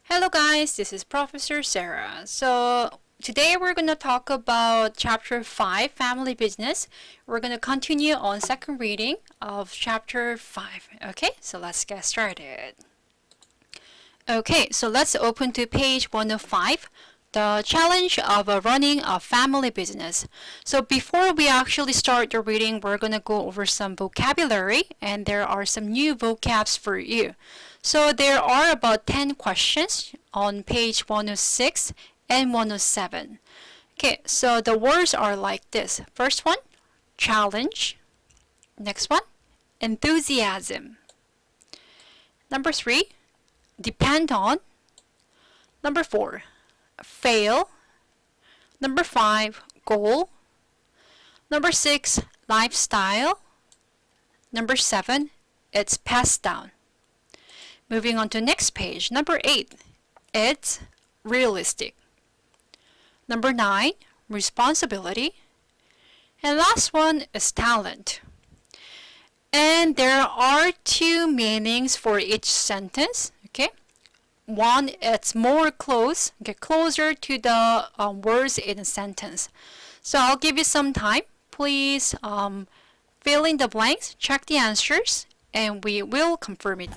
Hello guys, this is Professor Sarah. So today we're going to talk about chapter 5, family business. We're going to continue on second reading of chapter 5. Okay, so let's get started. Okay, so let's open to page 105. The challenge of running a family business. So before we actually start the reading, we're going to go over some vocabulary, and there are some new vocabs for you. So there are about 10 questions on page 106 and 107. Okay, so the words are like this. First one, challenge. Next one, enthusiasm. Number 3, depend on. Number 4, fail. Number 5, goal. Number 6, lifestyle. Number 7, it's passed down. Moving on to next page, number 8, it's realistic. Number 9, responsibility. And last one is talent. And there are 2 meanings for each sentence, okay? One, it's more close, get closer to the words in a sentence. So I'll give you some time. Please fill in the blanks, check the answers, and we will confirm it.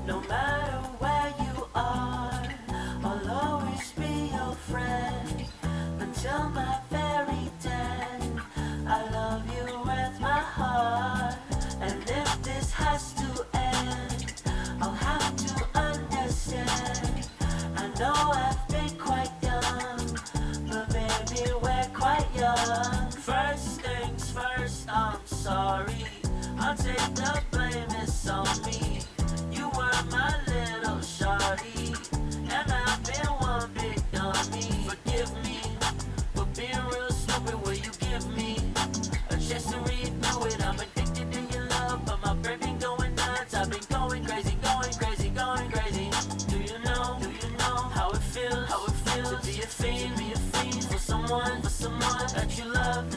No matter where you are, I'll always be your friend until my very end. I love you with my heart, and if this has to end, I'll have to understand. I know I've been quite young, but baby, we're quite young. First things first, I'm sorry. I'll take the blame, it's on me. You were my little shawty, and I've been one big dummy. Forgive me for being real stupid. Will you give me a chance to redo it? I'm addicted to your love, but my brain been going nuts. I've been going crazy, going crazy, going crazy. Do you know how it feels to be a fiend for someone that you love,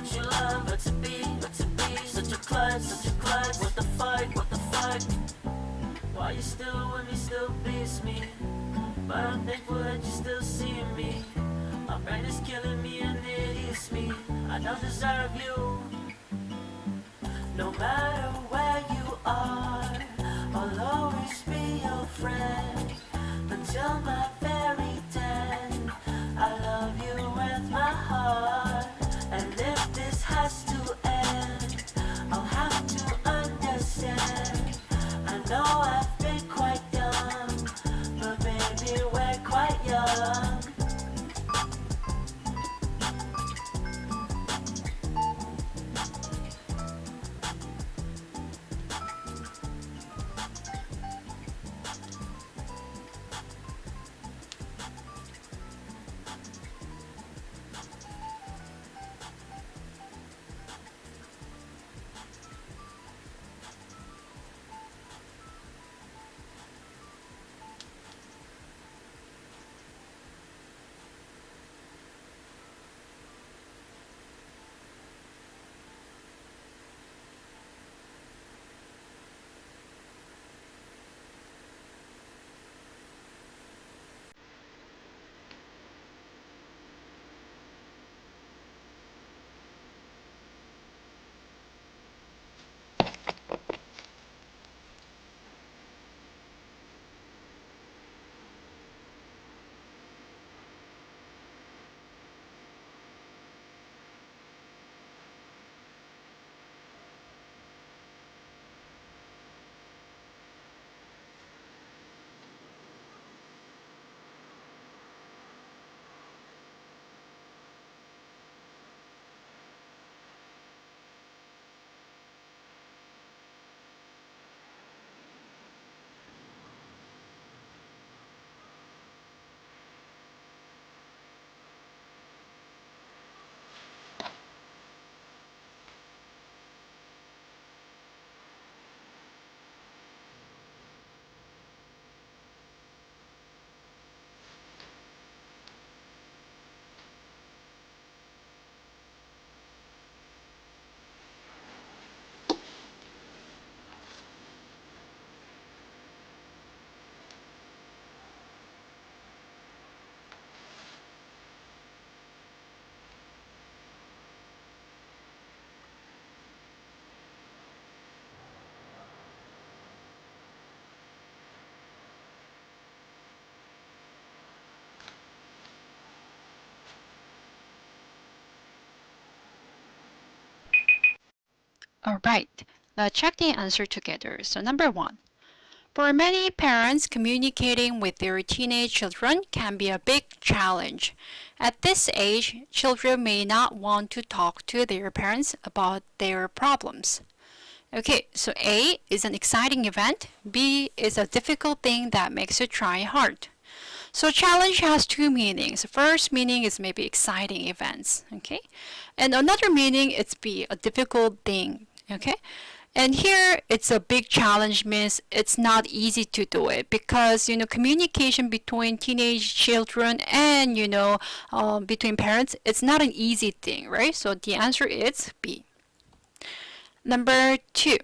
but to be such a klutz. What the fuck? Why you still with me, still beats me, but I'm thankful that you still see me. My brain is killing me and it eats me. I don't deserve you. No matter where you are, I'll always be your friend until my very end. I love you with my heart, and if this has to end, I'll have to understand. I know I've been quite young, but baby, we're quite young. All right, let's check the answer together. So number 1. For many parents, communicating with their teenage children can be a big challenge. At this age, children may not want to talk to their parents about their problems. Okay, so A is an exciting event, B is a difficult thing that makes you try hard. So challenge has two meanings. First meaning is maybe exciting events, okay? And another meaning is B, a difficult thing, okay? And here it's a big challenge means it's not easy to do it because communication between teenage children and between parents, it's not an easy thing, right? So the answer is B. Number 2.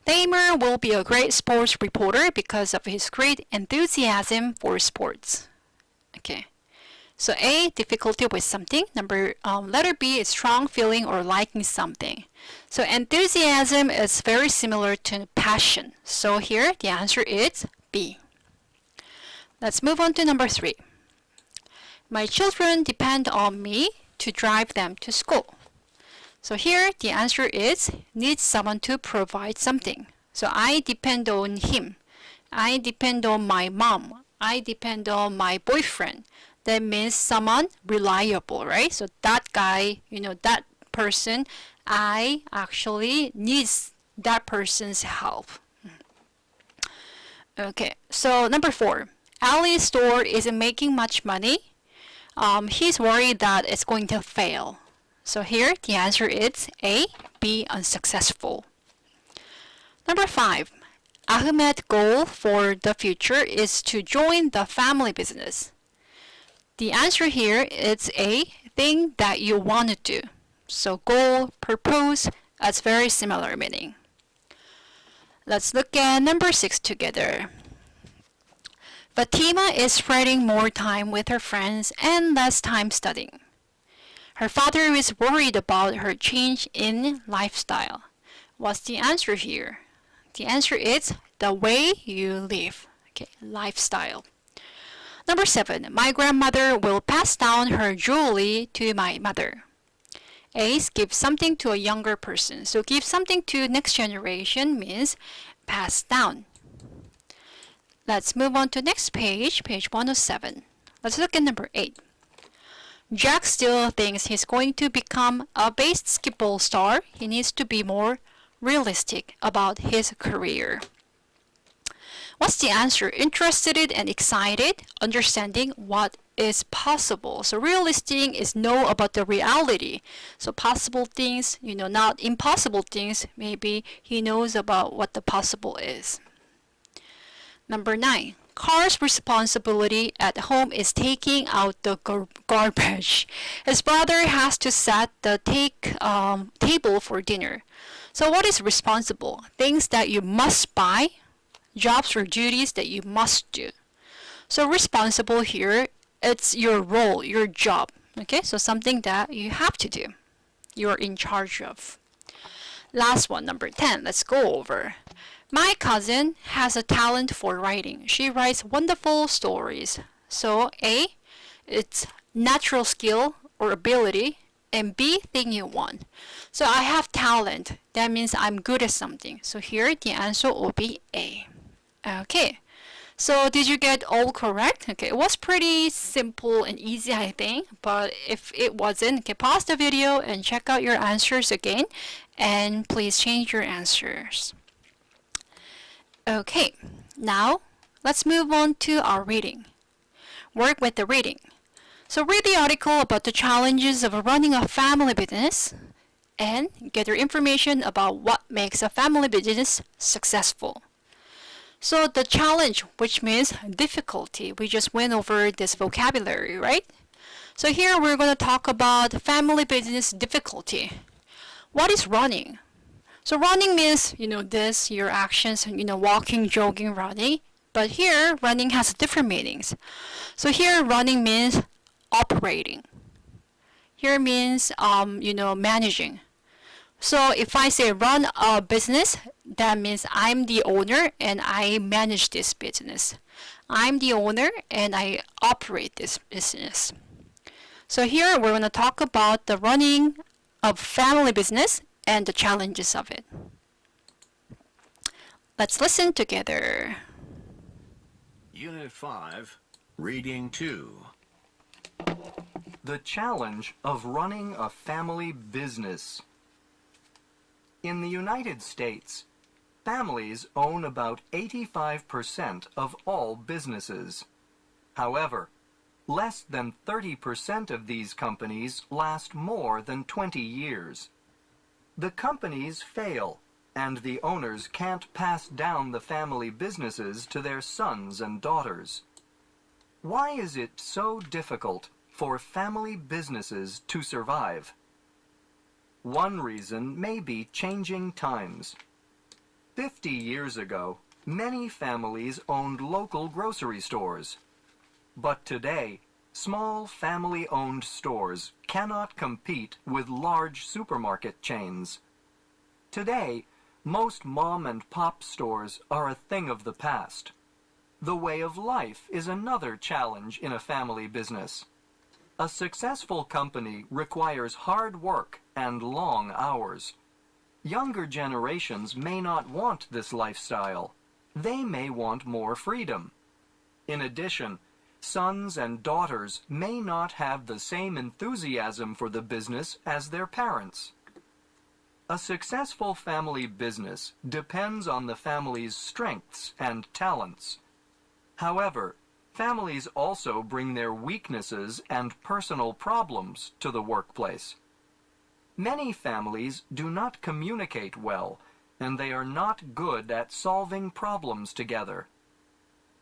Thamer will be a great sports reporter because of his great enthusiasm for sports. Okay. So A, difficulty with something. Letter B is strong feeling or liking something. So enthusiasm is very similar to passion. So here the answer is B. Let's move on to number 3. My children depend on me to drive them to school. So here the answer is need someone to provide something. So I depend on him. I depend on my mom. I depend on my boyfriend. That means someone reliable, right? So that guy, that person, I actually needs that person's help. Okay, so number 4. Ali's store isn't making much money. He's worried that it's going to fail. So here the answer is A, B, unsuccessful. Number 5. Ahmed's goal for the future is to join the family business. The answer here is A, thing that you want to do. So goal, purpose, that's very similar meaning. Let's look at number 6 together. Fatima is spending more time with her friends and less time studying. Her father is worried about her change in lifestyle. What's the answer here? The answer is the way you live. Okay, lifestyle. Number 7. My grandmother will pass down her jewelry to my mother. A is give something to a younger person. So give something to next generation means pass down. Let's move on to next page, page 107. Let's look at number 8. Jack still thinks he's going to become a basketball star. He needs to be more realistic about his career. What's the answer? Interested and excited, understanding what is possible. So realistic is know about the reality. So possible things, not impossible things. Maybe he knows about what the possible is. Number 9. Carl's responsibility at home is taking out the garbage. His brother has to set the table for dinner. So what is responsible? Things that you must buy, jobs or duties that you must do. So responsible here, it's your role, your job. Okay, so something that you have to do. You're in charge of. Last one, number 10. Let's go over. My cousin has a talent for writing. She writes wonderful stories. So A, it's natural skill or ability, and B, thing you want. So I have talent. That means I'm good at something. So here the answer will be A. Okay. So did you get all correct? Okay, it was pretty simple and easy, I think. But if it wasn't, okay, pause the video and check out your answers again. And please change your answers. Okay, now let's move on to our reading. Work with the reading. So read the article about the challenges of running a family business and gather information about what makes a family business successful. So the challenge, which means difficulty, we just went over this vocabulary, right? So here we're going to talk about family business difficulty. What is running? So running means, this, your actions, walking, jogging, running. But here, running has different meanings. So here, running means operating. Here means, managing. So if I say run a business, that means I'm the owner and I manage this business. I'm the owner and I operate this business. So here we're going to talk about the running of family business and the challenges of it. Let's listen together. Unit 5, Reading 2. The challenge of running a family business. In the United States, families own about 85% of all businesses. However, less than 30% of these companies last more than 20 years. The companies fail, and the owners can't pass down the family businesses to their sons and daughters. Why is it so difficult for family businesses to survive? One reason may be changing times. 50 years ago, many families owned local grocery stores. But today, small family-owned stores cannot compete with large supermarket chains. Today, most mom and pop stores are a thing of the past. The way of life is another challenge in a family business. A successful company requires hard work and long hours. Younger generations may not want this lifestyle. They may want more freedom. In addition, sons and daughters may not have the same enthusiasm for the business as their parents. A successful family business depends on the family's strengths and talents. However, families also bring their weaknesses and personal problems to the workplace. Many families do not communicate well, and they are not good at solving problems together.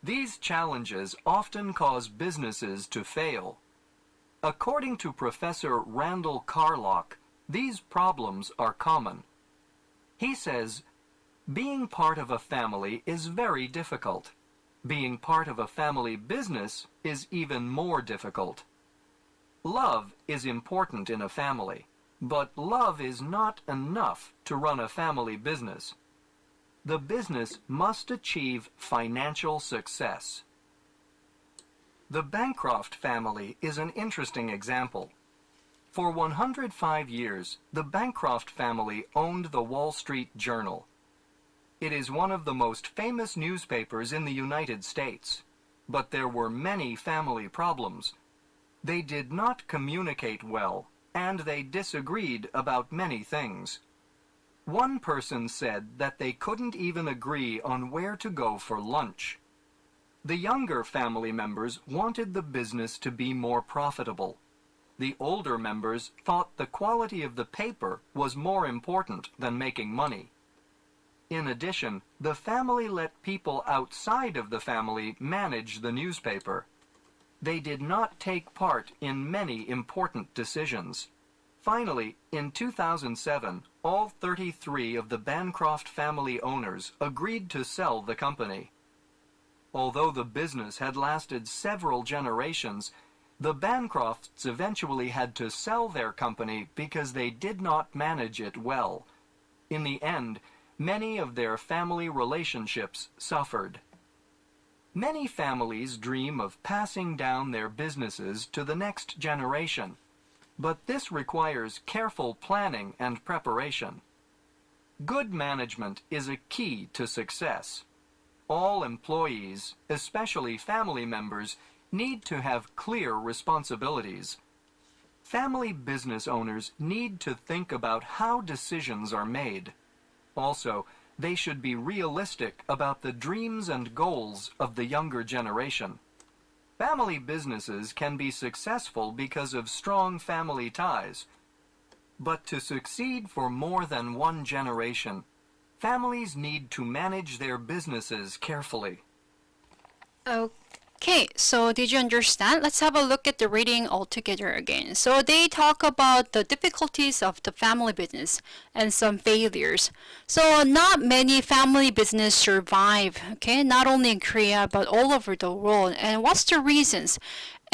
These challenges often cause businesses to fail. According to Professor Randall Carlock, these problems are common. He says, being part of a family is very difficult. Being part of a family business is even more difficult. Love is important in a family, but love is not enough to run a family business. The business must achieve financial success. The Bancroft family is an interesting example. For 105 years, the Bancroft family owned the Wall Street Journal. It is one of the most famous newspapers in the United States, but there were many family problems. They did not communicate well, and they disagreed about many things. One person said that they couldn't even agree on where to go for lunch. The younger family members wanted the business to be more profitable. The older members thought the quality of the paper was more important than making money. In addition, the family let people outside of the family manage the newspaper. They did not take part in many important decisions. Finally, in 2007, all 33 of the Bancroft family owners agreed to sell the company. Although the business had lasted several generations, the Bancrofts eventually had to sell their company because they did not manage it well. In the end, many of their family relationships suffered. Many families dream of passing down their businesses to the next generation, but this requires careful planning and preparation. Good management is a key to success. All employees, especially family members, need to have clear responsibilities. Family business owners need to think about how decisions are made. Also, they should be realistic about the dreams and goals of the younger generation. Family businesses can be successful because of strong family ties. But to succeed for more than one generation, families need to manage their businesses carefully. Okay, so did you understand? Let's have a look at the reading all together again. So they talk about the difficulties of the family business and some failures. So not many family business survive, okay? Not only in Korea, but all over the world. And what's the reasons?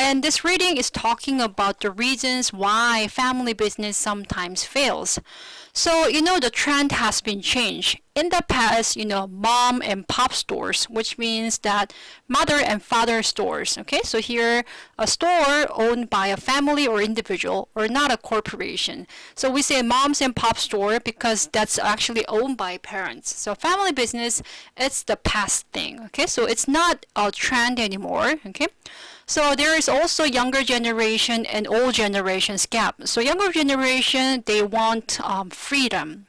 And this reading is talking about the reasons why family business sometimes fails. So, the trend has been changed. In the past, mom and pop stores, which means that mother and father stores. Okay, so here, a store owned by a family or individual or not a corporation. So we say moms and pop store because that's actually owned by parents. So family business, it's the past thing. Okay, so it's not a trend anymore. Okay. So there is also younger generation and old generation's gap. So younger generation, they want freedom.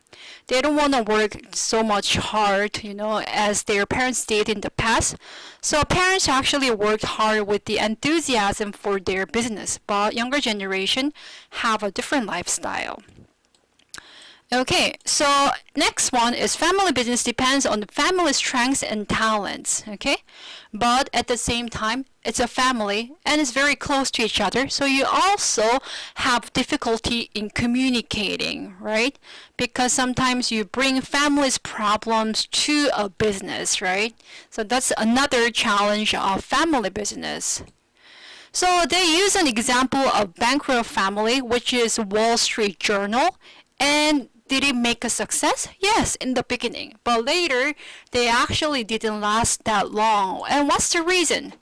They don't want to work so much hard, as their parents did in the past. So parents actually worked hard with the enthusiasm for their business, but younger generation have a different lifestyle. Okay, so next one is family business depends on the family strengths and talents, okay? But at the same time, it's a family and it's very close to each other, so you also have difficulty in communicating, right? Because sometimes you bring family's problems to a business, right? So that's another challenge of family business. So they use an example of bankrupt family, which is Wall Street Journal, and did it make a success? Yes, in the beginning, but later they actually didn't last that long. And what's the reason?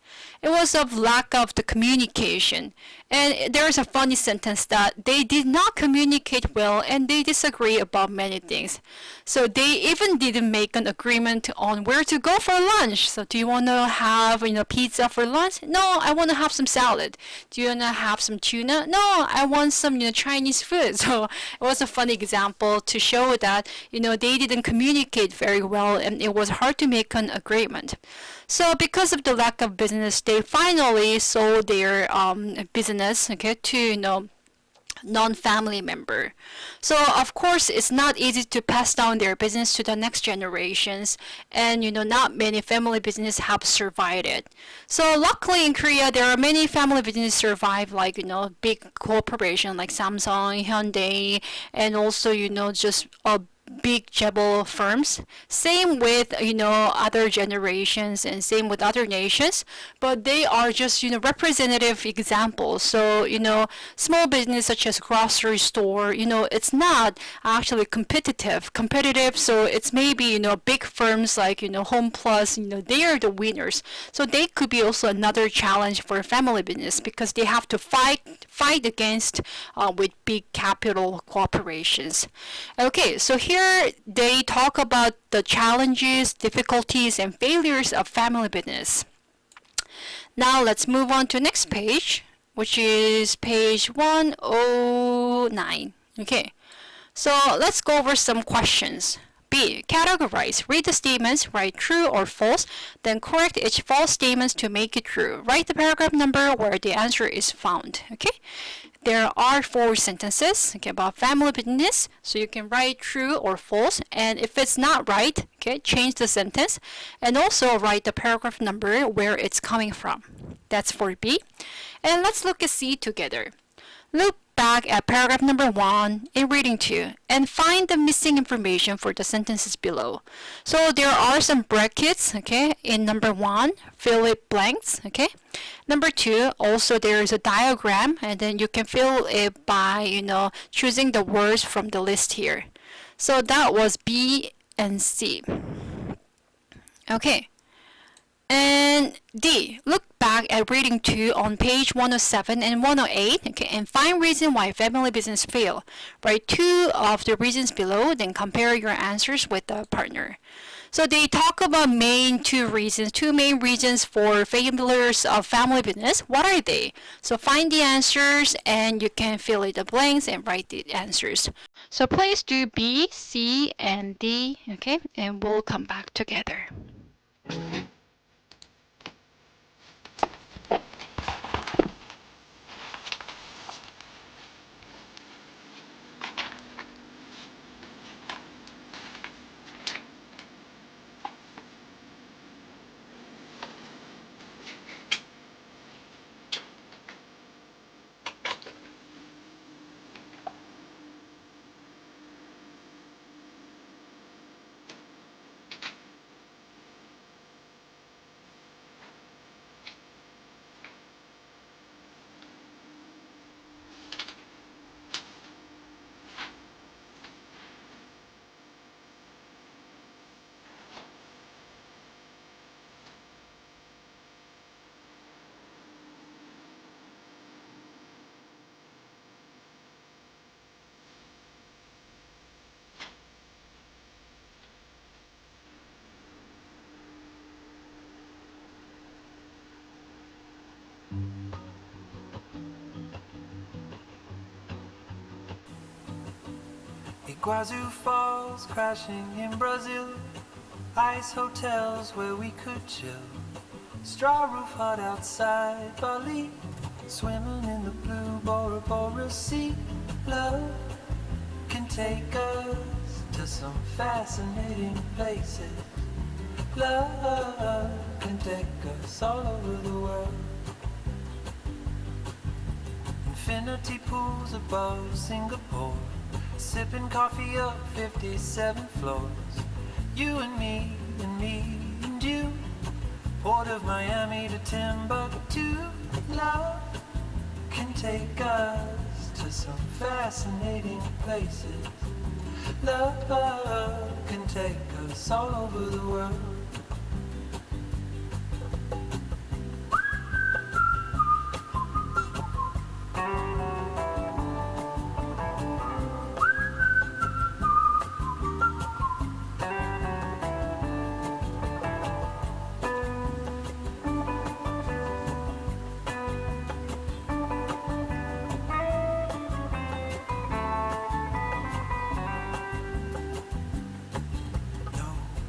It was of lack of the communication. And there's a funny sentence that they did not communicate well and they disagree about many things. So they even didn't make an agreement on where to go for lunch. So do you want to have, pizza for lunch? No, I want to have some salad. Do you want to have some tuna? No, I want some, Chinese food. So it was a funny example to show that, they didn't communicate very well and it was hard to make an agreement. So because of the lack of business, they finally sold their business, okay, to non-family member. So of course, it's not easy to pass down their business to the next generations, and not many family business have survived it. So luckily in Korea, there are many family business survive, like big corporation like Samsung, Hyundai, and also just a big chaebol firms. Same with other generations and same with other nations, but they are just representative examples. So small business such as grocery store, it's not actually competitive. So it's maybe big firms like Home Plus, they are the winners. So they could be also another challenge for family business because they have to fight against with big capital corporations. Okay, so here they talk about the challenges, difficulties, and failures of family business. Now let's move on to next page, which is page 109. Okay, so let's go over some questions. B. Categorize. Read the statements, write true or false, then correct each false statements to make it true. Write the paragraph number where the answer is found. Okay? There are 4 sentences, okay, about family business, so you can write true or false, and if it's not right, okay, change the sentence, and also write the paragraph number where it's coming from. That's for B. And let's look at C together. Look back at paragraph number 1 in reading 2 and find the missing information for the sentences below. So there are some brackets, okay, in number 1, fill it blanks, okay. Number 2, also there is a diagram and then you can fill it by, choosing the words from the list here. So that was B and C. Okay. And D, look back at reading 2 on page 107 and 108, okay, and find reason why family business fail. Write 2 of the reasons below, then compare your answers with the partner. So they talk about two main reasons for failures of family business. What are they? So find the answers and you can fill in the blanks and write the answers. So please do B, C, and D, okay, and we'll come back together. Iguazu Falls crashing in Brazil, ice hotels where we could chill, straw roof hut outside Bali, swimming in the blue Bora Bora Sea. Love can take us to some fascinating places. Love can take us all over the world. Infinity pools above Singapore, sipping coffee up 57 floors. You and me and you, Port of Miami to Timbuktu. Love can take us to some fascinating places. Love can take us all over the world.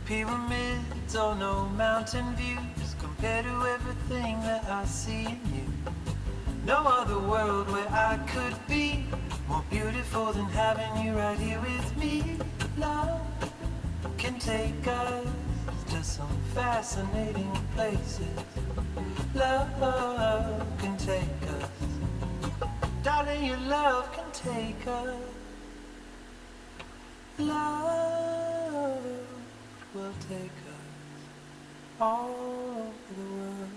Pyramids or no mountain views compare to everything that I see in you. No other world where I could be more beautiful than having you right here with me. Love can take us to some fascinating places. Love can take us. Darling, your love can take us. Love will take us all over the world.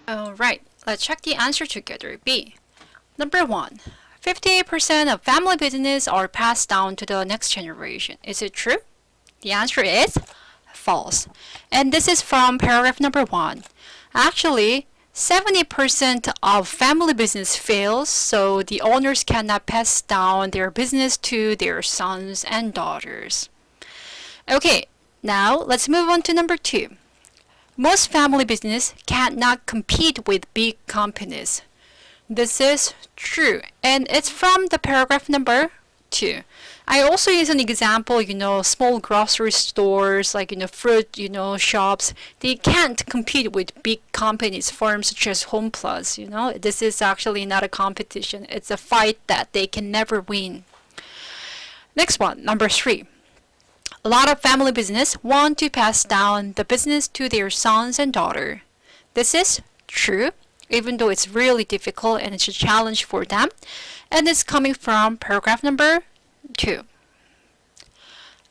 Alright, let's check the answer together. B. Number 1. 58% of family business are passed down to the next generation. Is it true? The answer is false. And this is from paragraph number 1. Actually, 70% of family business fails, so the owners cannot pass down their business to their sons and daughters. Okay, now let's move on to number 2. Most family business cannot compete with big companies. This is true, and it's from the paragraph number 2. I also use an example, small grocery stores like, fruit, shops. They can't compete with big companies, firms such as Home Plus, This is actually not a competition. It's a fight that they can never win. Next one, number 3. A lot of family business want to pass down the business to their sons and daughter. This is true, even though it's really difficult and it's a challenge for them. And it's coming from paragraph number 2.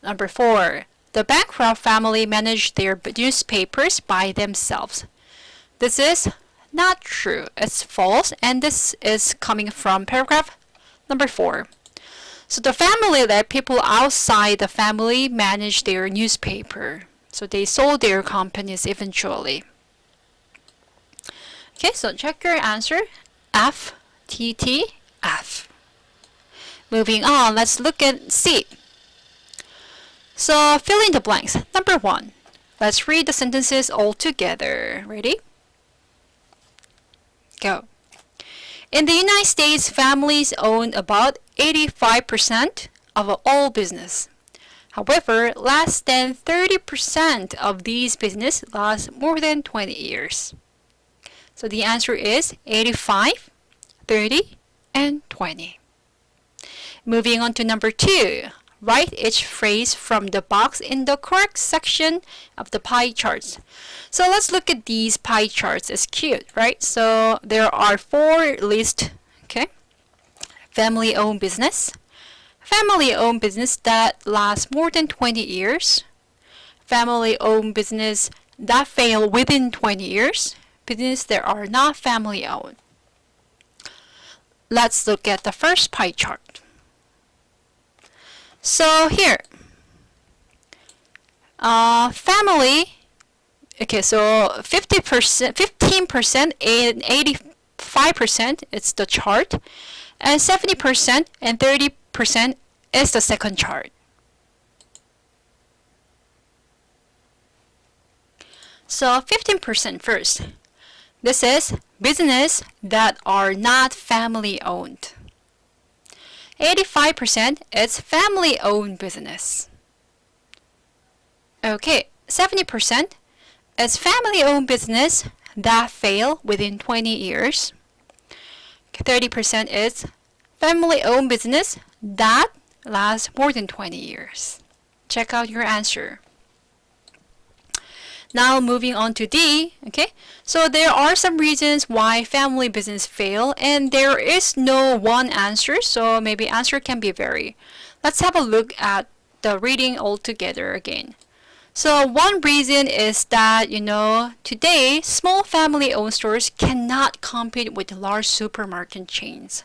Number 4. The bankrupt family manage their newspapers by themselves. This is not true. It's false, and this is coming from paragraph number 4. So the family let people outside the family manage their newspaper. So they sold their companies eventually. Okay, so check your answer. F, T, T, F. Moving on, let's look at C. So fill in the blanks. Number 1. Let's read the sentences all together. Ready? Go. In the United States, families own about 85% of all business. However, less than 30% of these business last more than 20 years. So the answer is 85, 30, and 20. Moving on to number 2. Write each phrase from the box in the correct section of the pie charts. So let's look at these pie charts. It's cute, right? So there are 4 lists, okay? Family-owned business, family-owned business that lasts more than 20 years, family-owned business that fail within 20 years, business that are not family-owned. Let's look at the first pie chart. So here, family, okay, so 50%, 15% and 85% it's the chart, and 70% and 30% is the second chart. So 15% first. This is business that are not family owned. 85% is family owned business. Okay, 70% is family owned business that fail within 20 years. 30% is family owned business that lasts more than 20 years. Check out your answer. Now moving on to D, okay? So there are some reasons why family business fail, and there is no one answer, so maybe answer can be vary. Let's have a look at the reading all together again. So one reason is that, today small family-owned stores cannot compete with large supermarket chains.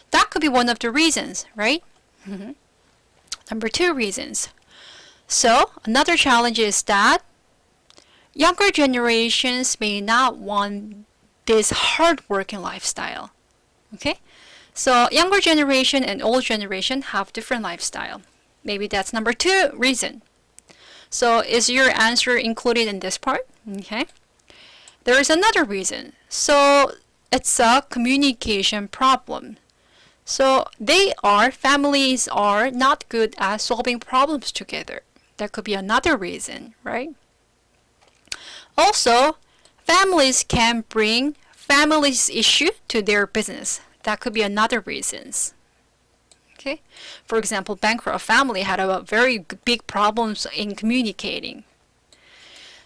That could be one of the reasons, right? Number 2 reasons. So another challenge is that younger generations may not want this hard-working lifestyle. Okay? So younger generation and old generation have different lifestyle. Maybe that's number 2 reason. So is your answer included in this part? Okay. There is another reason. So it's a communication problem. So families are not good at solving problems together. That could be another reason, right? Also, families can bring families' issue to their business. That could be another reason. Okay? For example, bankrupt family had a very big problems in communicating.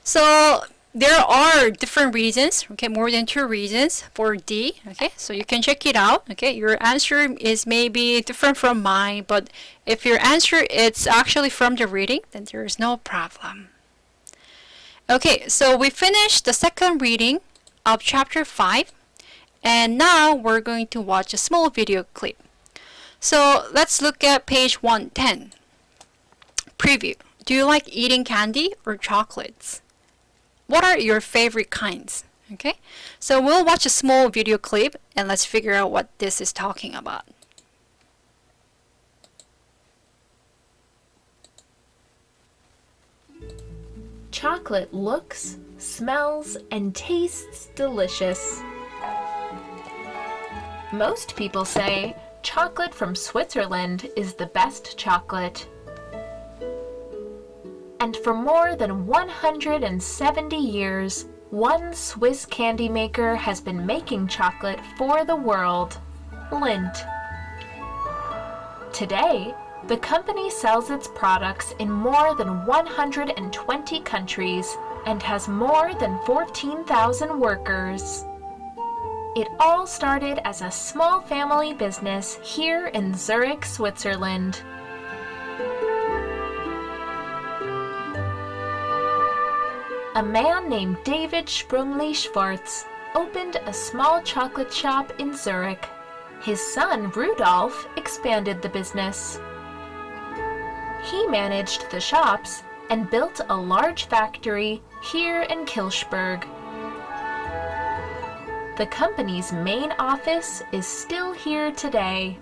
So there are different reasons, okay, more than 2 reasons for D, okay? So you can check it out, okay? Your answer is maybe different from mine, but if your answer is actually from the reading, then there is no problem. Okay, so we finished the second reading of chapter 5. And now we're going to watch a small video clip. So let's look at page 110. Preview. Do you like eating candy or chocolates? What are your favorite kinds? Okay, so we'll watch a small video clip and let's figure out what this is talking about. Chocolate looks, smells, and tastes delicious. Most people say chocolate from Switzerland is the best chocolate. And for more than 170 years, one Swiss candy maker has been making chocolate for the world, Lindt. Today, the company sells its products in more than 120 countries and has more than 14,000 workers. It all started as a small family business here in Zurich, Switzerland. A man named David Sprungli-Schwarz opened a small chocolate shop in Zurich. His son, Rudolf, expanded the business. He managed the shops and built a large factory here in Kilchberg. The company's main office is still here today.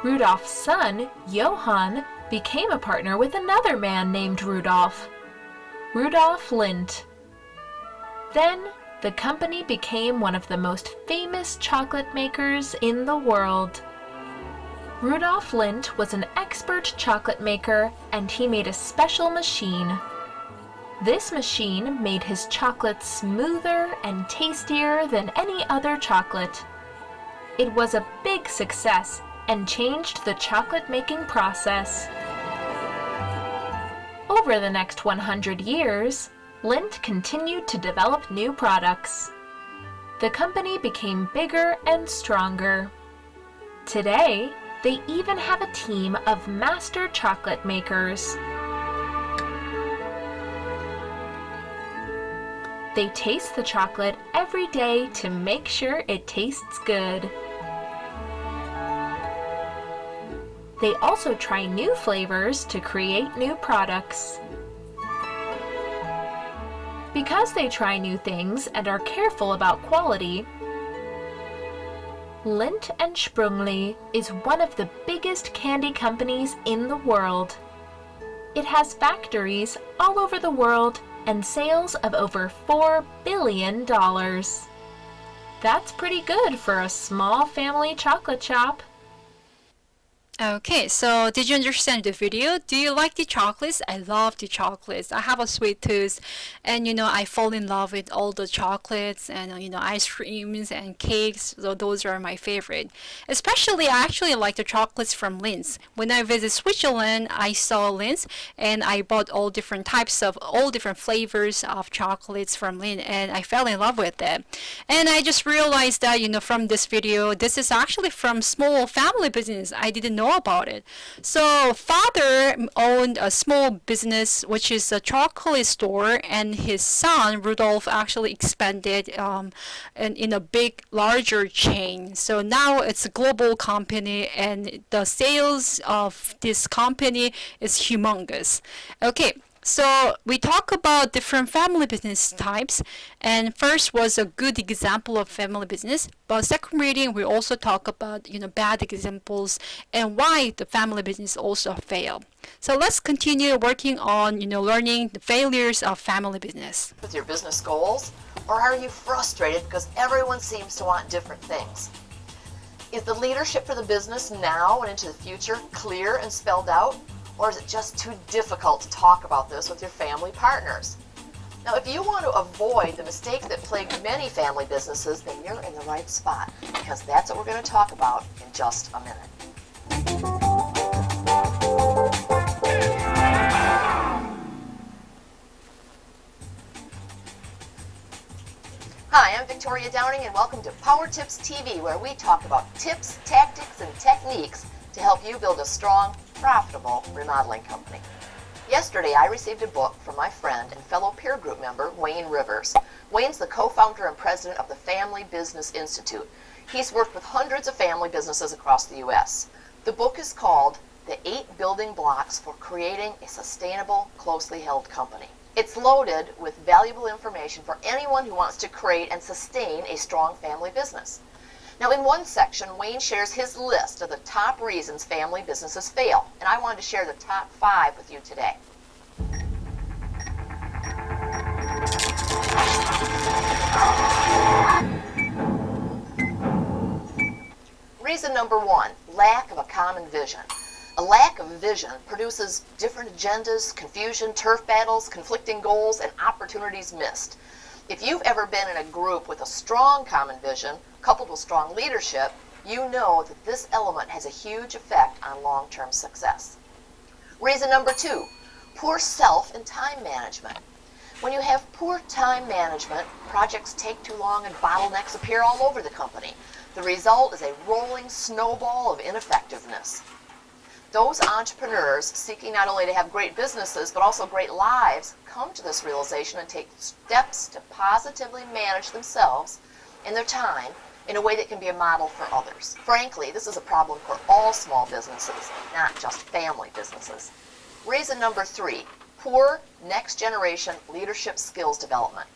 Rudolf's son, Johann, became a partner with another man named Rudolf Lindt. Then, the company became one of the most famous chocolate makers in the world. Rudolf Lindt was an expert chocolate maker, and he made a special machine. This machine made his chocolate smoother and tastier than any other chocolate. It was a big success and changed the chocolate making process. Over the next 100 years, Lindt continued to develop new products. The company became bigger and stronger. Today, they even have a team of master chocolate makers. They taste the chocolate every day to make sure it tastes good. They also try new flavors to create new products. Because they try new things and are careful about quality, Lindt & Sprungli is one of the biggest candy companies in the world. It has factories all over the world and sales of over $4 billion. That's pretty good for a small family chocolate shop. Okay, so did you understand the video? Do you like the chocolates? I love the chocolates. I have a sweet tooth, and I fall in love with all the chocolates and ice creams and cakes. So those are my favorite. Especially, I actually like the chocolates from Lindt. When I visit Switzerland, I saw Lindt, and I bought all different flavors of chocolates from Lindt, and I fell in love with it. And I just realized that from this video, this is actually from small family business. I didn't know about it. So father owned a small business which is a chocolate store, and his son Rudolf actually expanded in a larger chain. So now it's a global company, and the sales of this company is humongous. Okay, so we talk about different family business types, and first was a good example of family business, but second reading we also talk about bad examples and why the family business also fail. So let's continue working on learning the failures of family business. With your business goals, or are you frustrated because everyone seems to want different things? Is the leadership for the business now and into the future clear and spelled out? Or is it just too difficult to talk about this with your family partners? Now, if you want to avoid the mistakes that plague many family businesses, then you're in the right spot, because that's what we're going to talk about in just a minute. Hi, I'm Victoria Downing, and welcome to Power Tips TV, where we talk about tips, tactics, and techniques to help you build a strong, profitable remodeling company. Yesterday, I received a book from my friend and fellow peer group member, Wayne Rivers. Wayne's the co-founder and president of the Family Business Institute. He's worked with hundreds of family businesses across the U.S. The book is called The 8 Building Blocks for Creating a Sustainable, Closely Held Company. It's loaded with valuable information for anyone who wants to create and sustain a strong family business. Now, in one section, Wayne shares his list of the top reasons family businesses fail, and I wanted to share the top 5 with you today. Reason number 1, lack of a common vision. A lack of vision produces different agendas, confusion, turf battles, conflicting goals, and opportunities missed. If you've ever been in a group with a strong common vision, coupled with strong leadership, you know that this element has a huge effect on long-term success. Reason number 2, poor self and time management. When you have poor time management, projects take too long and bottlenecks appear all over the company. The result is a rolling snowball of ineffectiveness. Those entrepreneurs seeking not only to have great businesses but also great lives come to this realization and take steps to positively manage themselves and their time in a way that can be a model for others. Frankly, this is a problem for all small businesses, not just family businesses. Reason number 3, poor next generation leadership skills development.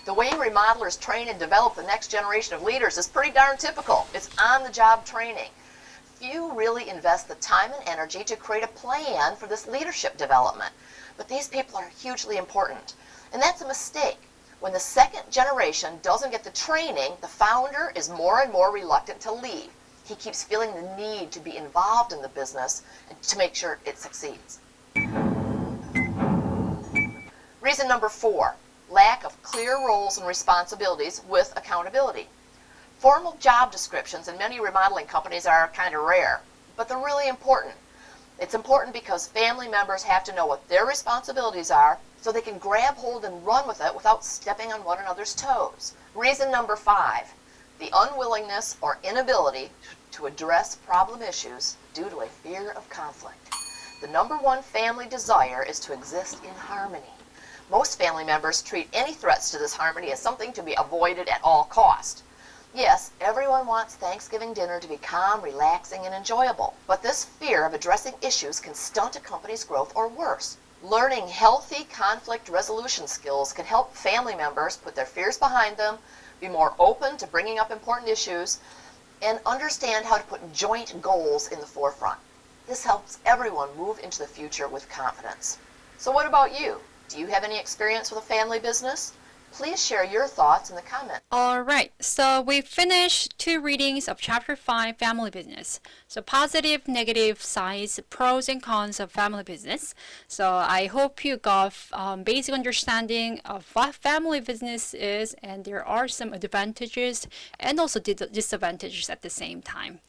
The way remodelers train and develop the next generation of leaders is pretty darn typical. It's on-the-job training. Few really invest the time and energy to create a plan for this leadership development. But these people are hugely important. And that's a mistake. When the second generation doesn't get the training, the founder is more and more reluctant to leave. He keeps feeling the need to be involved in the business and to make sure it succeeds. Reason number 4, lack of clear roles and responsibilities with accountability. Formal job descriptions in many remodeling companies are kind of rare, but they're really important. It's important because family members have to know what their responsibilities are so they can grab hold and run with it without stepping on one another's toes. Reason number 5, the unwillingness or inability to address problem issues due to a fear of conflict. The number 1 family desire is to exist in harmony. Most family members treat any threats to this harmony as something to be avoided at all cost. Yes, everyone wants Thanksgiving dinner to be calm, relaxing, and enjoyable, but this fear of addressing issues can stunt a company's growth or worse. Learning healthy conflict resolution skills can help family members put their fears behind them, be more open to bringing up important issues, and understand how to put joint goals in the forefront. This helps everyone move into the future with confidence. So what about you? Do you have any experience with a family business? Please share your thoughts in the comments. Alright, so we finished 2 readings of Chapter 5, Family Business. So positive, negative sides, pros and cons of family business. So I hope you got basic understanding of what family business is, and there are some advantages and also disadvantages at the same time.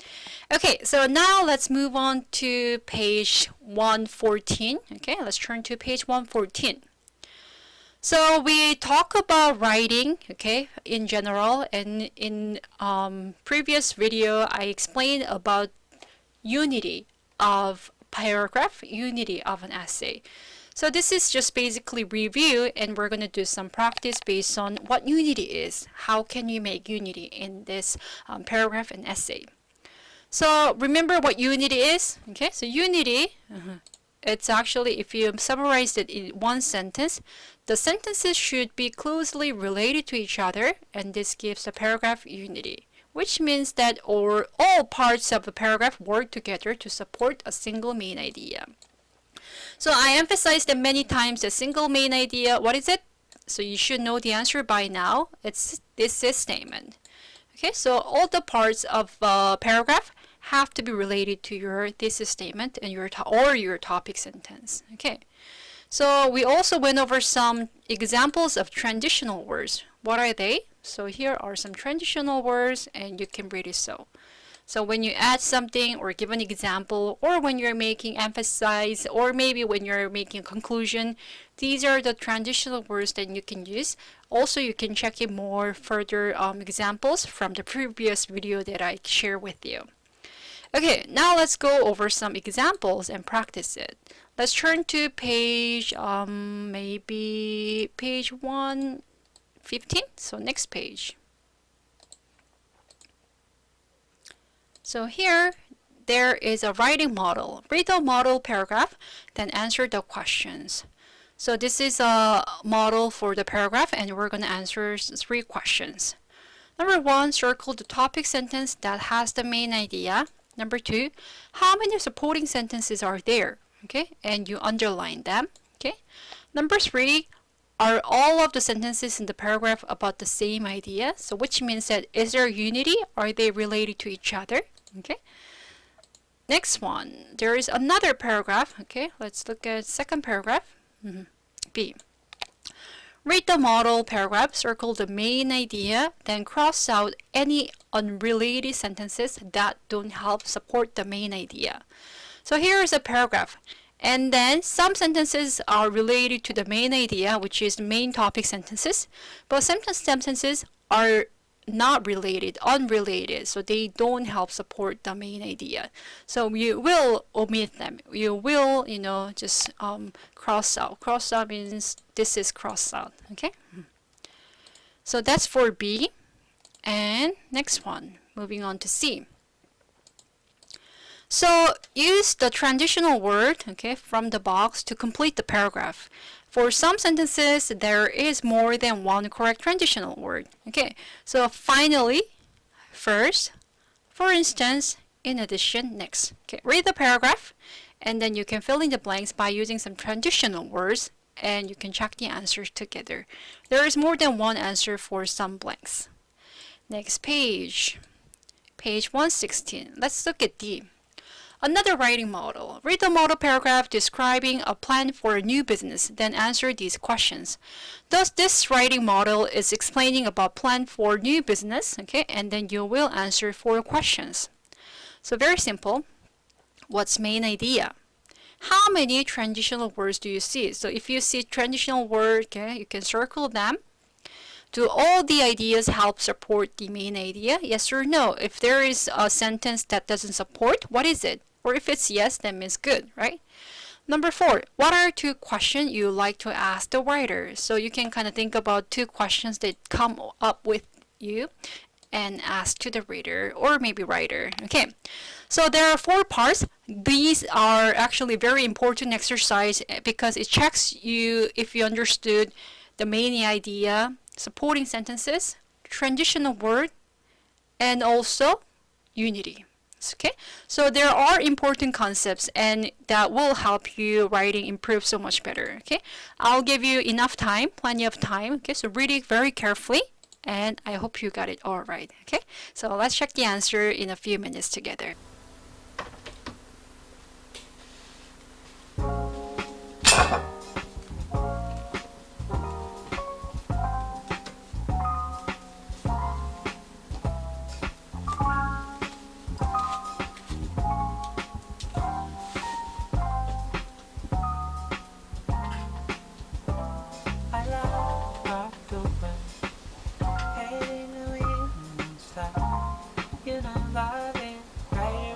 Okay, so now let's move on to page 114. Okay, let's turn to page 114. So we talk about writing, okay, in general, and in previous video I explained about unity of paragraph, unity of an essay. So this is just basically review, and we're going to do some practice based on what unity is. How can you make unity in this paragraph and essay? So remember what unity is? Okay, so unity, it's actually, if you summarize it in one sentence, the sentences should be closely related to each other, and this gives the paragraph unity, which means that all parts of the paragraph work together to support a single main idea. So I emphasized that many times, the single main idea, what is it? So you should know the answer by now. It's this statement. Okay, so all the parts of a paragraph have to be related to your thesis statement and your topic sentence. Okay. So we also went over some examples of transitional words. What are they? So here are some transitional words, and you can read it so. So when you add something or give an example, or when you're making emphasize, or maybe when you're making a conclusion, these are the transitional words that you can use. Also, you can check in more further examples from the previous video that I shared with you. Okay, now let's go over some examples and practice it. Let's turn to page, maybe page 115. So next page. So here, there is a writing model. Read the model paragraph, then answer the questions. So this is a model for the paragraph, and we're going to answer 3 questions. Number 1, circle the topic sentence that has the main idea. Number 2, how many supporting sentences are there? Okay, and you underline them. Okay. Number 3, are all of the sentences in the paragraph about the same idea? So which means that is there unity? Are they related to each other? Okay. Next one, there is another paragraph. Okay, let's look at second paragraph. B. Read the model paragraph, circle the main idea, then cross out any unrelated sentences that don't help support the main idea. So here is a paragraph, and then some sentences are related to the main idea, which is the main topic sentences, but some sentences are not related, unrelated, so they don't help support the main idea. So you will omit them. You will, just cross out. Cross out means this is cross out. Okay. So that's for B. And next one, moving on to C. So use the transitional word, okay, from the box to complete the paragraph. For some sentences, there is more than one correct transitional word. Okay, so finally, first, for instance, in addition, next. Okay, read the paragraph, and then you can fill in the blanks by using some transitional words, and you can check the answers together. There is more than one answer for some blanks. Next page, page 116. Let's look at D. Another writing model. Read the model paragraph describing a plan for a new business, then answer these questions. Thus, this writing model is explaining about plan for new business, okay, and then you will answer 4 questions. So very simple. What's main idea? How many transitional words do you see? So if you see transitional word, okay, you can circle them. Do all the ideas help support the main idea? Yes or no? If there is a sentence that doesn't support, what is it? Or if it's yes, then it's good, right? Number 4, what are 2 questions you like to ask the writer? So you can kind of think about 2 questions that come up with you and ask to the reader or maybe writer. Okay, so there are 4 parts. These are actually very important exercise because it checks you if you understood the main idea, supporting sentences, transitional word, and also unity. Okay, so there are important concepts and that will help you writing improve so much better. Okay, I'll give you enough time, plenty of time. Okay, so read it very carefully, and I hope you got it all right. Okay, so let's check the answer in a few minutes together. I love October, hating the wind stop. You don't love it, right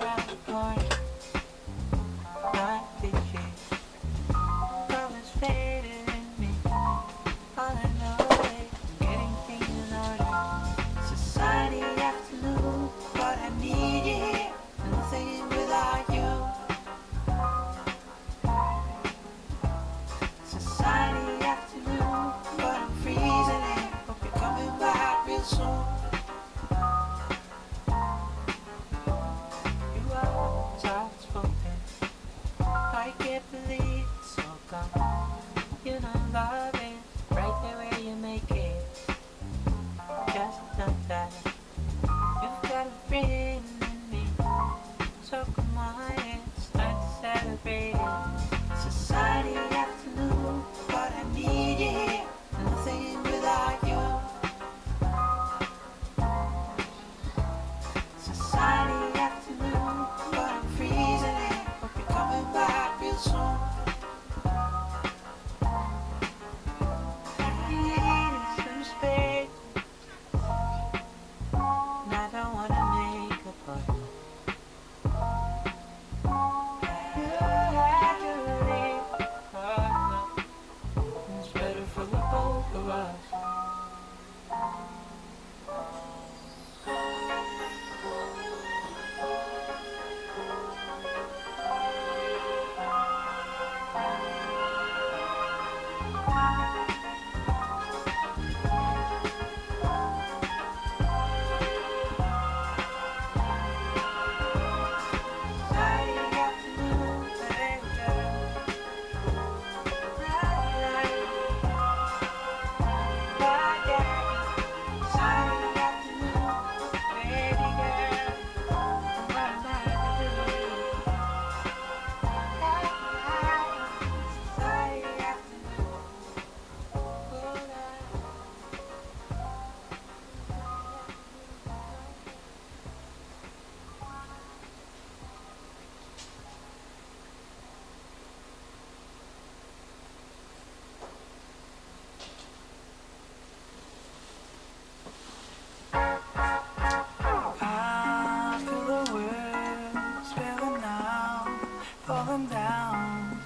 falling down.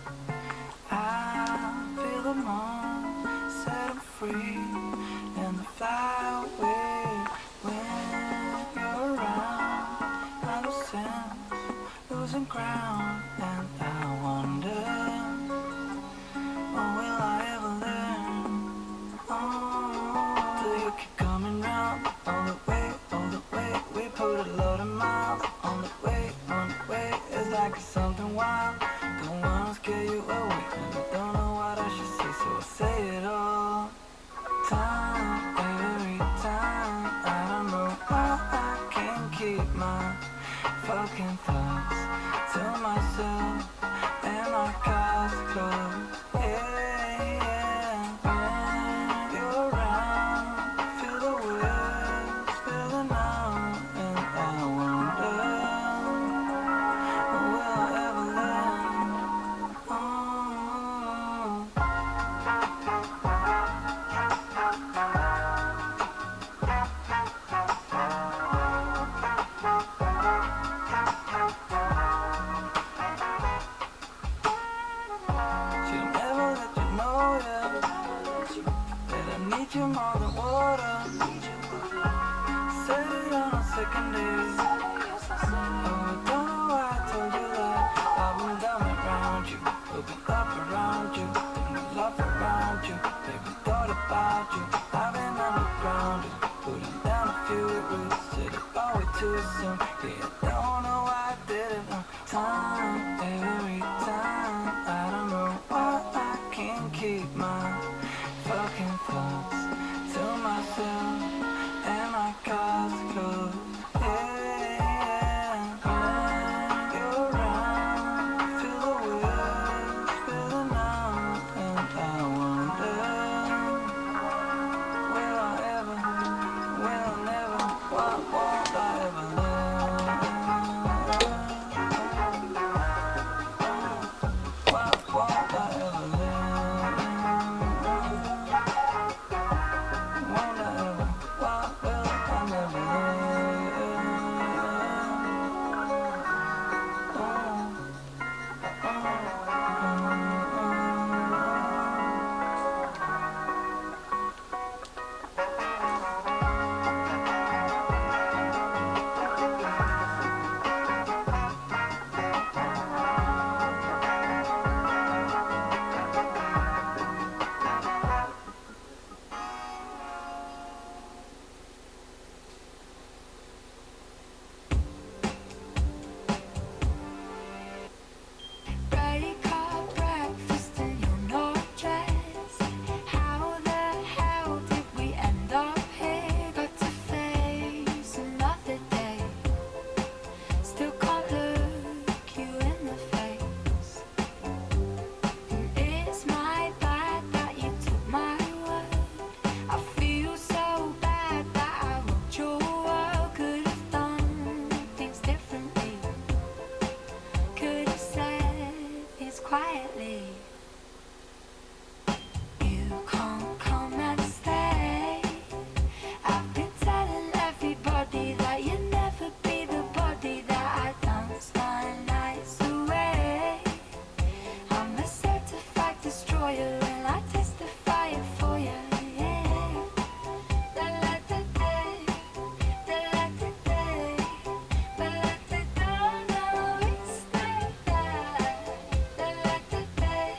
I feel the moon set 'em free and fly away when you're around. I lose sense, losing ground, and I wonder, oh, will I ever learn? Oh, do you keep coming round all the way, all the way? We put a lot of miles on the way, on the way. It's like it's something wild. Don't wanna scare you away, and I don't know what I should say, so I say it all. Time, every time. I don't know why I can't keep my fucking thoughts to myself, and my car's closed. Yeah, yeah. When you're around, feel the waves spilling out, and I wonder, will I ever learn? Oh. She'll never let you know, yeah, that I need you more than water. Said it on a second day. Oh, I don't know why I told you that. I've been down around you, open up around you, thinking love around you, baby, thought about you. I've been underground, putting down a few roots, said it all way too soon. Yeah, I don't know why I did it. Time, every time. I don't know why I can't keep my fucking thoughts to myself, and my car's closed. Yeah, when you're around, feel the waves spilling out, and I wonder, will I ever, will I never, won't I ever learn? Won't I ever learn? Won't I ever, why will I never learn? Break up breakfast in your not dress. How the hell did we end up here? Got to face another day. Still can't look you in the face. And it's my bad that you took my word. I feel so bad that I rocked your world. Could have done things differently. Could have said things quietly. You can't come and stay. I've been telling everybody that you'll never be the body that I dance my nights away. I'm a certified destroyer and I testify it for you. Yeah. Da la da day, da la da day, da la da da, no, we stay there. Da la da day.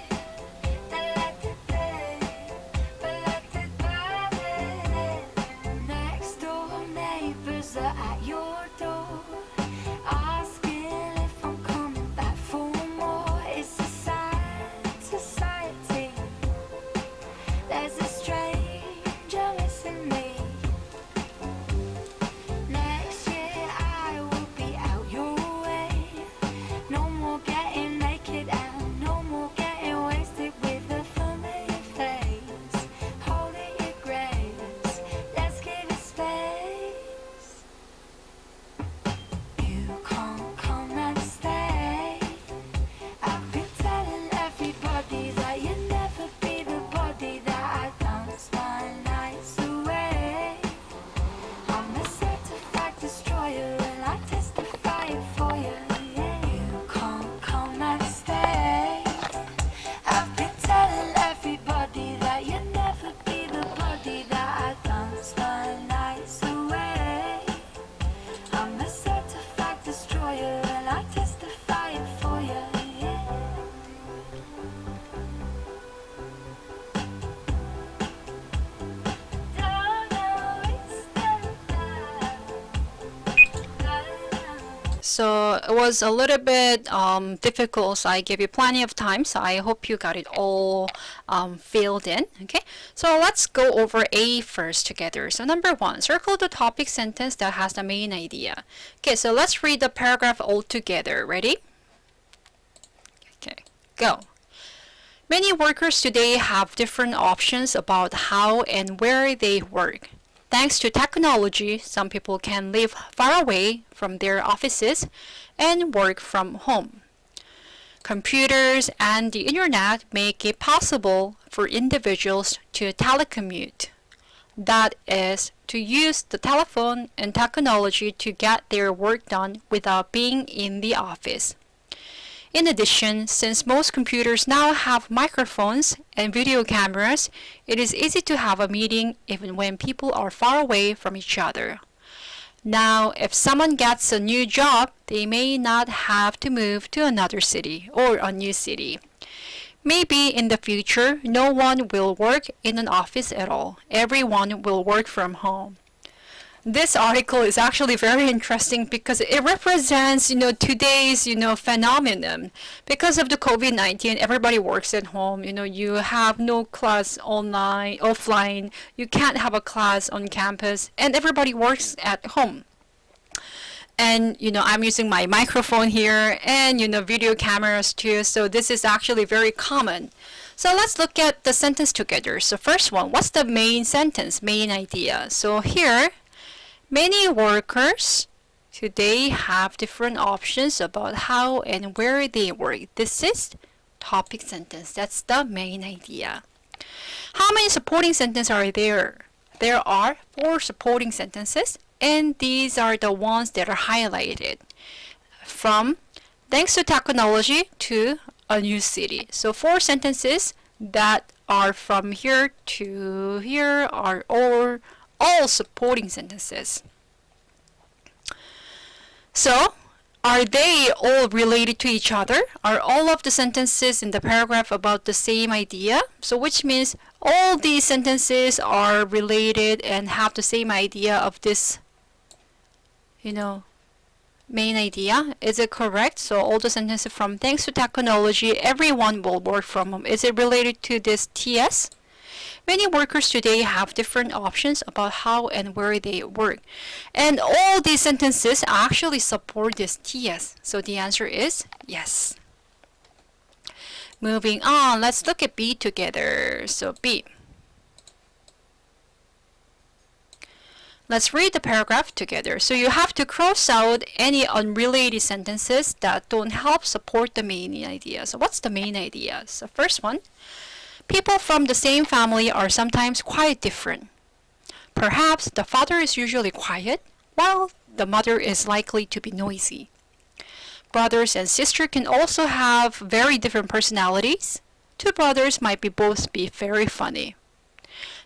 So it was a little bit difficult, so I gave you plenty of time, so I hope you got it all filled in. Okay, so let's go over A first together. So number 1, circle the topic sentence that has the main idea. Okay, so let's read the paragraph all together. Ready? Okay, go. Many workers today have different options about how and where they work. Thanks to technology, some people can live far away from their offices and work from home. Computers and the internet make it possible for individuals to telecommute. That is, to use the telephone and technology to get their work done without being in the office. In addition, since most computers now have microphones and video cameras, it is easy to have a meeting even when people are far away from each other. Now, if someone gets a new job, they may not have to move to another city or a new city. Maybe in the future, no one will work in an office at all. Everyone will work from home. This article is actually very interesting because it represents, today's, phenomenon. Because of the COVID-19, everybody works at home. You have no class online, offline. You can't have a class on campus, and everybody works at home. And, I'm using my microphone here and, video cameras too. So this is actually very common. So let's look at the sentence together. So first one, what's the main sentence, main idea? So here, many workers today have different options about how and where they work. This is topic sentence. That's the main idea. How many supporting sentences are there? There are 4 supporting sentences, and these are the ones that are highlighted. From thanks to technology to a new city. So 4 sentences that are from here to here are all supporting sentences. So, are they all related to each other? Are all of the sentences in the paragraph about the same idea? So which means all these sentences are related and have the same idea of this, main idea. Is it correct? So all the sentences from thanks to technology, everyone will work from home. Is it related to this TS? Many workers today have different options about how and where they work. And all these sentences actually support this TS. So the answer is yes. Moving on, let's look at B together. So B. Let's read the paragraph together. So you have to cross out any unrelated sentences that don't help support the main idea. So what's the main idea? So first one. People from the same family are sometimes quite different. Perhaps the father is usually quiet, while the mother is likely to be noisy. Brothers and sisters can also have very different personalities. 2 brothers might both be very funny.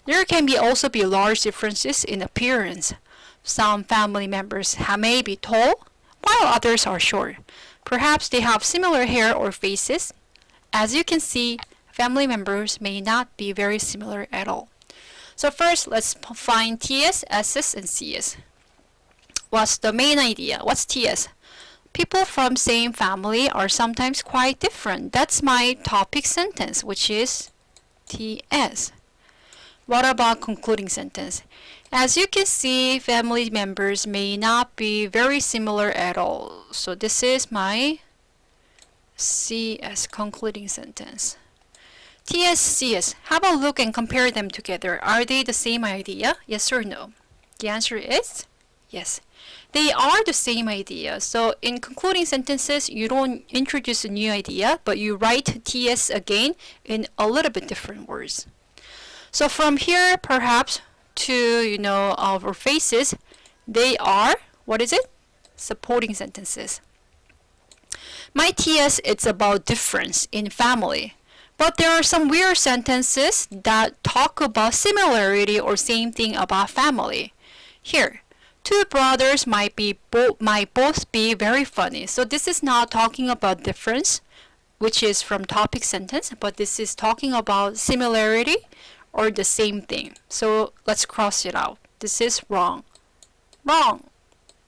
There can also be large differences in appearance. Some family members may be tall, while others are short. Perhaps they have similar hair or faces. As you can see, family members may not be very similar at all. So first, let's find TS, SS, and CS. What's the main idea? What's TS? People from same family are sometimes quite different. That's my topic sentence, which is TS. What about concluding sentence? As you can see, family members may not be very similar at all. So this is my CS, concluding sentence. TS, CS. Have a look and compare them together. Are they the same idea? Yes or no? The answer is yes. They are the same idea. So in concluding sentences, you don't introduce a new idea, but you write TS again in a little bit different words. So from here, perhaps to, our faces, they are, what is it? Supporting sentences. My TS, it's about difference in family. But there are some weird sentences that talk about similarity or same thing about family. Here, 2 brothers might both be very funny. So this is not talking about difference, which is from topic sentence, but this is talking about similarity or the same thing. So let's cross it out. This is wrong. Wrong.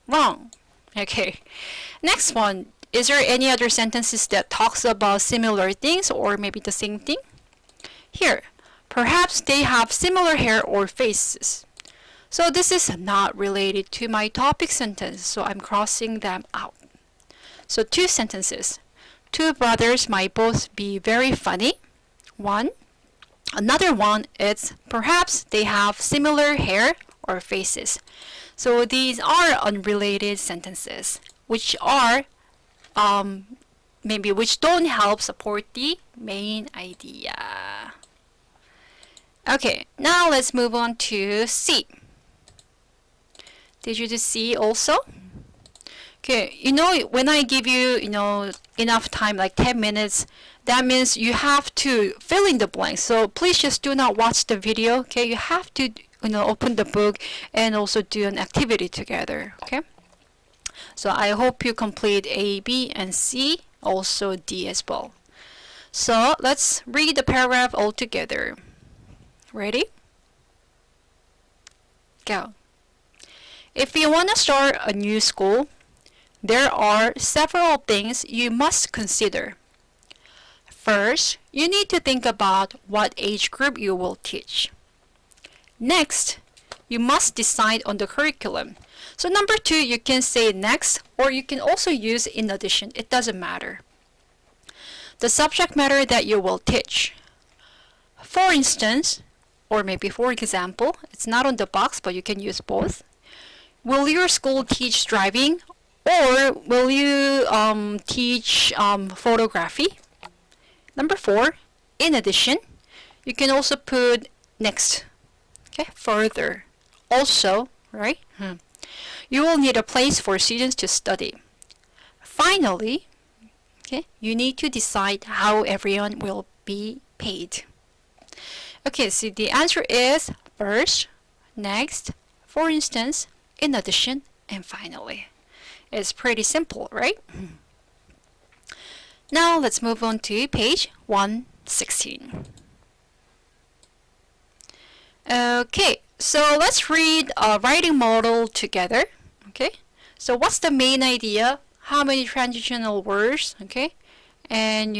Wrong. Okay. Next one. Is there any other sentences that talks about similar things or maybe the same thing? Here. Perhaps they have similar hair or faces. So this is not related to my topic sentence, so I'm crossing them out. So two sentences. Two brothers might both be very funny. One. Another one is perhaps they have similar hair or faces. So these are unrelated sentences, which are which don't help support the main idea. Okay, now let's move on to C. Did you do C also? Okay, when I give you, enough time, like 10 minutes, that means you have to fill in the blanks. So please just do not watch the video, okay? You have to, open the book and also do an activity together, okay? So I hope you complete A, B, and C, also D as well. So let's read the paragraph all together. Ready? Go. If you want to start a new school, there are several things you must consider. First, you need to think about what age group you will teach. Next, you must decide on the curriculum. So number 2, you can say next, or you can also use in addition. It doesn't matter. The subject matter that you will teach. For instance, or maybe for example, it's not on the box, but you can use both. Will your school teach driving, or will you teach photography? Number 4, in addition, you can also put next, okay, further. Also, right? You will need a place for students to study. Finally, okay, you need to decide how everyone will be paid. Okay, so the answer is first, next, for instance, in addition, and finally. It's pretty simple, right? Now let's move on to page 116. Okay, so let's read a writing model together. Okay, so what's the main idea? How many transitional words? Okay, and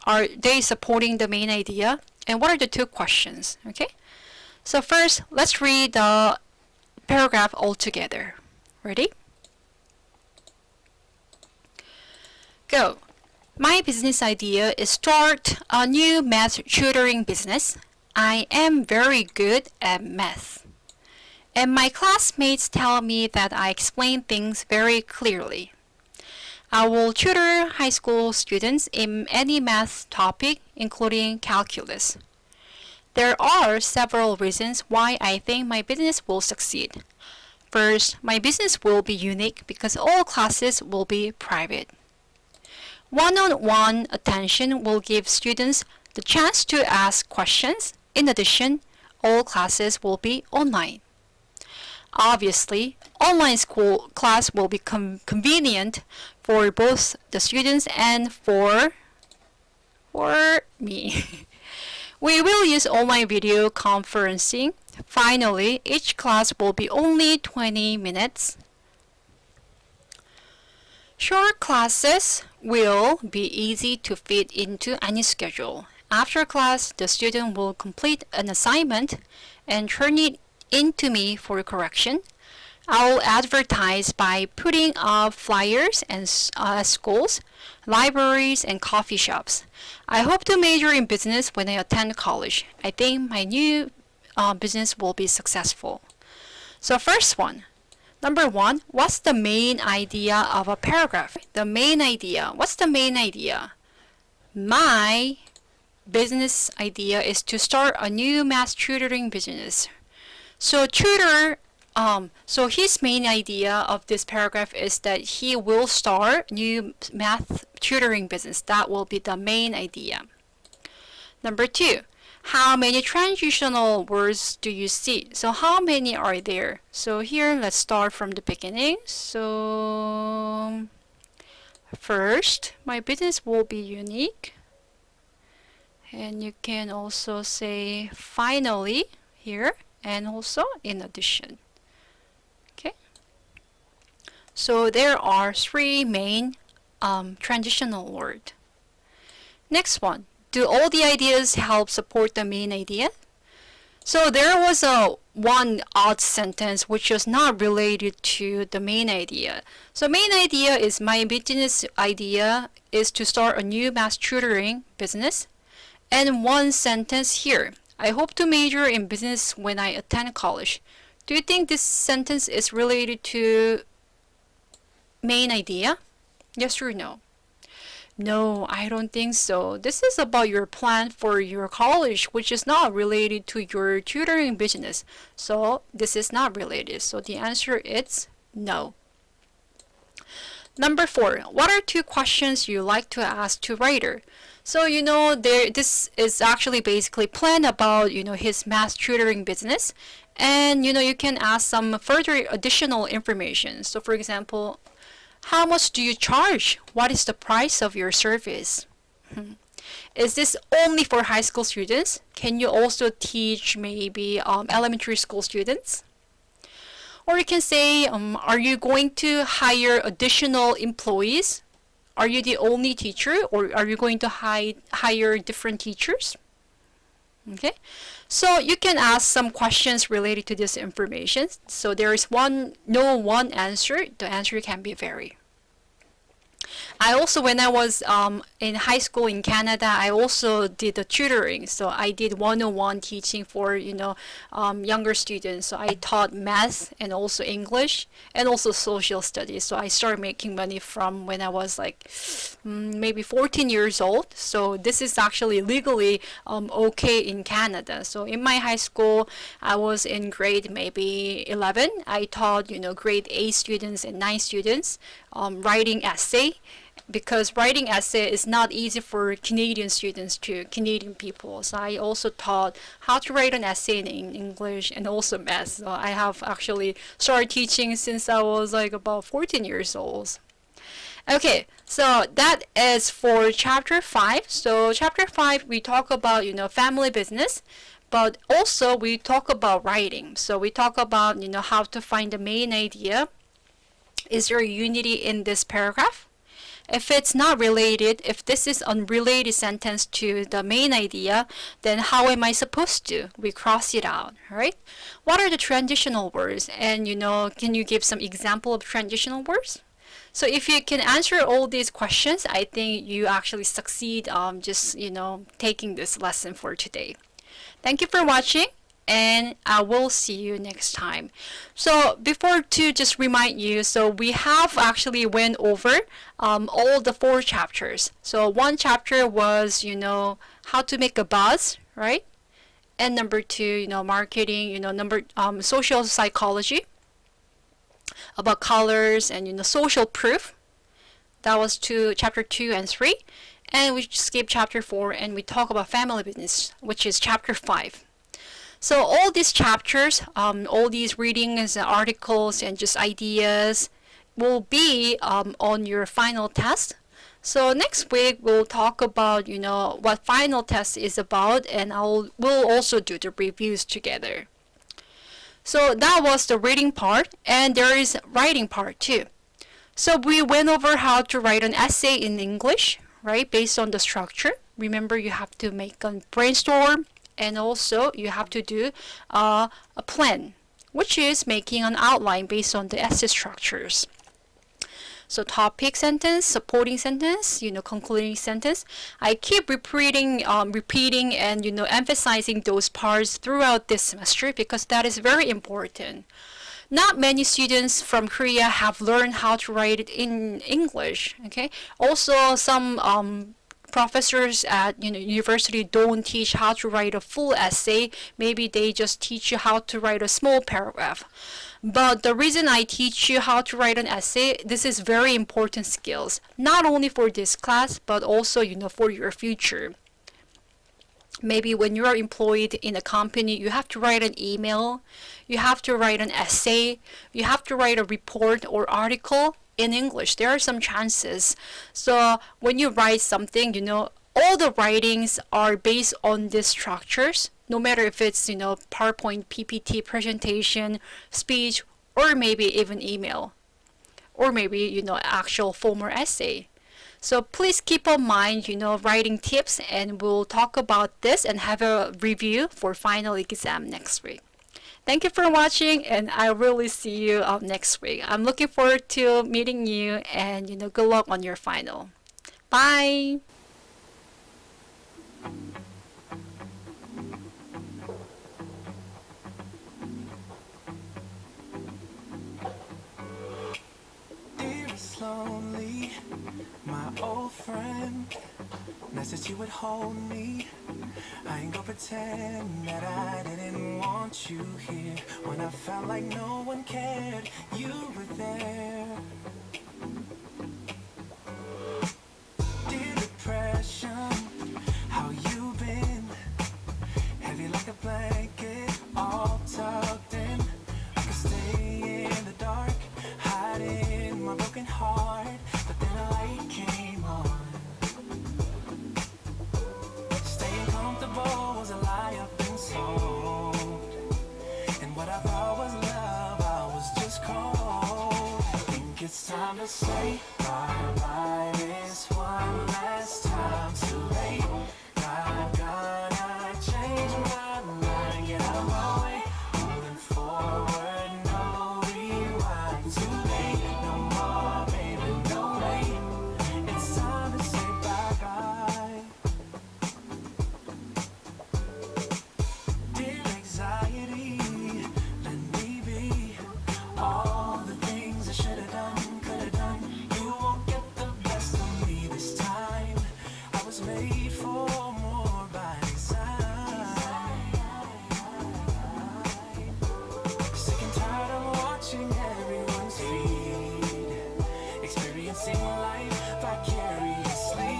are they supporting the main idea? And what are the two questions? Okay, so first let's read the paragraph all together. Ready? Go. My business idea is start a new math tutoring business. I am very good at math. And my classmates tell me that I explain things very clearly. I will tutor high school students in any math topic, including calculus. There are several reasons why I think my business will succeed. First, my business will be unique because all classes will be private. One-on-one attention will give students the chance to ask questions. In addition, all classes will be online. Obviously, online school class will be convenient for both the students and for me. We will use online video conferencing. Finally, each class will be only 20 minutes. Short classes will be easy to fit into any schedule. After class, the student will complete an assignment and turn it in to me for correction. I will advertise by putting up flyers and schools, libraries, and coffee shops. I hope to major in business when I attend college. I think my new business will be successful. So first one. Number 1, what's the main idea of a paragraph? The main idea. What's the main idea? My business idea is to start a new math tutoring business. So so his main idea of this paragraph is that he will start new math tutoring business. That will be the main idea. Number 2, how many transitional words do you see? So how many are there? So here, let's start from the beginning. So first, my business will be unique. And you can also say finally here, and also in addition. Okay. So there are three main transitional words. Next one. Do all the ideas help support the main idea? So there was a one odd sentence which was not related to the main idea. So main idea is my business idea is to start a new math tutoring business. And one sentence here. I hope to major in business when I attend college. Do you think this sentence is related to main idea? Yes or no? No, I don't think so. This is about your plan for your college, which is not related to your tutoring business. So this is not related. So the answer is no. Number 4. What are 2 questions you like to ask to writer? So this is actually basically plan about his math tutoring business, and you can ask some further additional information. So for example, how much do you charge? What is the price of your service? Is this only for high school students? Can you also teach maybe elementary school students? Or you can say, are you going to hire additional employees? Are you the only teacher, or are you going to hire different teachers? Okay, so you can ask some questions related to this information. So there is no one answer. The answer can be vary. I also, when I was in high school in Canada, I also did the tutoring. So I did one-on-one teaching for younger students. So I taught math and also English and also social studies. So I started making money from when I was like maybe 14 years old. So this is actually legally okay in Canada. So in my high school, I was in grade maybe 11. I taught grade 8 students and 9 students writing essay, because writing essay is not easy for Canadian students to Canadian people. So I also taught how to write an essay in English and also math. So I have actually started teaching since I was like about 14 years old. Okay, so that is for chapter 5. So chapter 5 we talk about family business, but also we talk about writing. So we talk about how to find the main idea. Is there unity in this paragraph? If it's not related, if this is unrelated sentence to the main idea, then how am I supposed to? We cross it out, right? What are the transitional words? And can you give some example of transitional words? So if you can answer all these questions, I think you actually succeed just taking this lesson for today. Thank you for watching, and I will see you next time. So before to just remind you, so we have actually went over all the 4 chapters. So one chapter was how to make a buzz, right? And number 2, marketing, social psychology, about colors, and social proof. That was chapter 2 and 3. And we skip chapter 4 and we talk about family business, which is chapter 5. So all these chapters, all these readings and articles and just ideas will be on your final test. So next week we'll talk about what final test is about, and we'll also do the reviews together. So that was the reading part, and there is writing part too. So we went over how to write an essay in English, right, based on the structure. Remember, you have to make a brainstorm, and also you have to do a plan, which is making an outline based on the essay structures. So topic sentence, supporting sentence, concluding sentence. I keep repeating and emphasizing those parts throughout this semester because that is very important. Not many students from Korea have learned how to write it in English. Okay. Also, some professors at university don't teach how to write a full essay. Maybe they just teach you how to write a small paragraph. But the reason I teach you how to write an essay, this is very important skills, not only for this class, but also for your future. Maybe when you are employed in a company, you have to write an email, you have to write an essay, you have to write a report or article in English. There are some chances. So when you write something, all the writings are based on these structures, no matter if it's PowerPoint, PPT, presentation, speech, or maybe even email. or maybe, actual formal essay. So please keep in mind, writing tips, and we'll talk about this and have a review for final exam next week. Thank you for watching, and I really see you next week. I'm looking forward to meeting you, and good luck on your final. Bye. Dearest lonely, my old friend. Nice that you would hold me. I ain't gonna pretend that I didn't want you here. When I felt like no one cared, you were there. Dear depression, how you been? Heavy like a blanket, all tucked in. I could stay in the dark, hiding my broken heart, but then a light came on. Staying comfortable was a lie I've been sold, and what I thought was love, I was just cold. Think it's time to say bye-bye this one last time. Too late, I'm gonna change my mind, get out of my way, moving forward, no rewind. Too late, no more, baby, no way. It's time to say bye-bye. Dear anxiety, let me be. All the things I should have done, could have done. You won't get the best of me this time. I was made for more by design. Sick and tired of watching everyone's feed, experiencing life vicariously.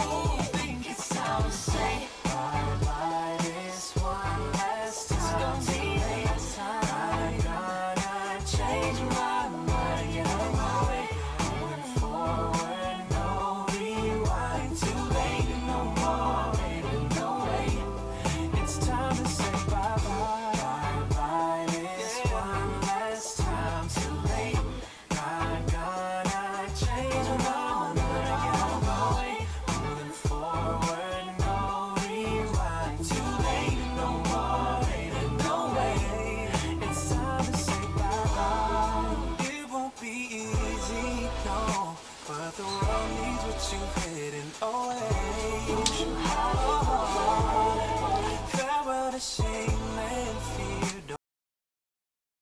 Oh, I think it's time to say bye-bye this one last time. I'm gonna change my mind, get out of my way, moving forward, no rewind. Too late, no more, baby, no way. It's time to say bye-bye, bye-bye this one last time. Too late, I'm gonna change my mind, get out of my way, moving forward, no rewind. Too late, no more, baby, no way. It's time to say bye-bye. It won't be easy, no, but the world needs what you've hidden away. Farewell to shame and fear.